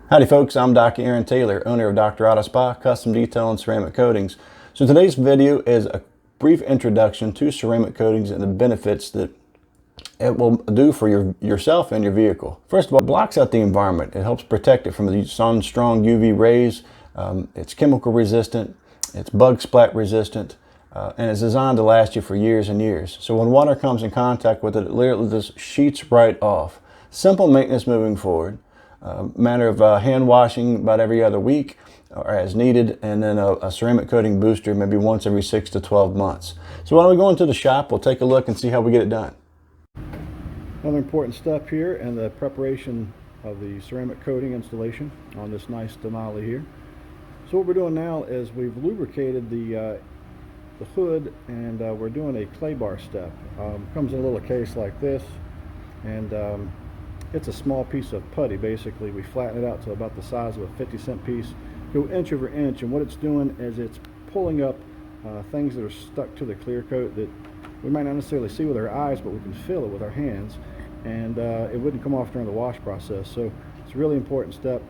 Howdy folks, I'm Dr. Aaron Taylor, owner of Dr. Auto Spa, Custom Detail and Ceramic Coatings. So today's video is a brief introduction to ceramic coatings and the benefits that it will do for yourself and your vehicle. First of all, it blocks out the environment. It helps protect it from the sun's strong UV rays. It's chemical resistant, it's bug splat resistant, and it's designed to last you for years and years. So when water comes in contact with it, it literally just sheets right off. Simple maintenance moving forward. Matter of hand washing about every other week or as needed, and then a ceramic coating booster maybe once every 6 to 12 months. So why don't we go into the shop, we'll take a look and see how we get it done. Another important step here in the preparation of the ceramic coating installation on this nice Denali here. So what we're doing now is we've lubricated the hood, and we're doing a clay bar step. Comes in a little case like this, and it's a small piece of putty. Basically, we flatten it out to about the size of a 50-cent piece, go inch over inch, and what it's doing is it's pulling up things that are stuck to the clear coat that we might not necessarily see with our eyes, but we can feel it with our hands, and it wouldn't come off during the wash process. So it's a really important step.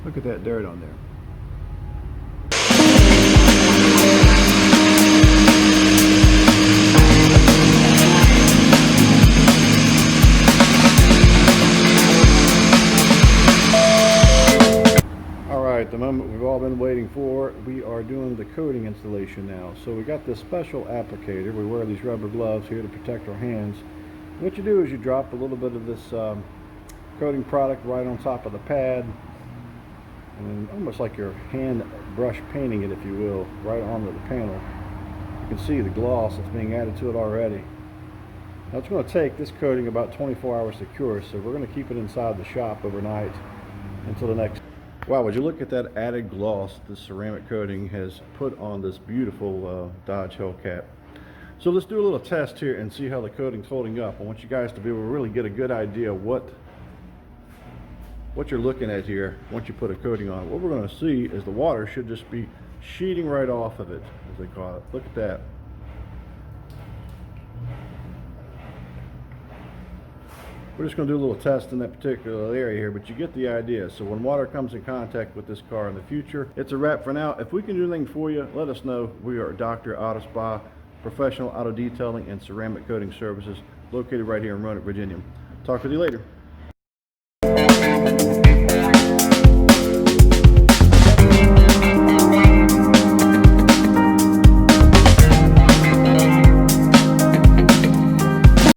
Look at that dirt on there. Alright, the moment we've all been waiting for. We are doing the coating installation now. So we got this special applicator. We wear these rubber gloves here to protect our hands. What you do is you drop a little bit of this coating product right on top of the pad, and almost like your hand brush painting it, if you will, right onto the panel. You can see the gloss that's being added to it already. Now it's going to take this coating about 24 hours to cure, so we're going to keep it inside the shop overnight until the next. Wow, would you look at that added gloss the ceramic coating has put on this beautiful Dodge Hellcat. So let's do a little test here and see how the coating's holding up. I want you guys to be able to really get a good idea what you're looking at here once you put a coating on. What we're going to see is the water should just be sheeting right off of it, as they call it. Look at that. We're just going to do a little test in that particular area here, but you get the idea. So when water comes in contact with this car in the future, it's a wrap for now. If we can do anything for you, let us know. We are Dr. Auto Spa, professional auto detailing and ceramic coating services, located right here in Roanoke, Virginia. Talk with you later.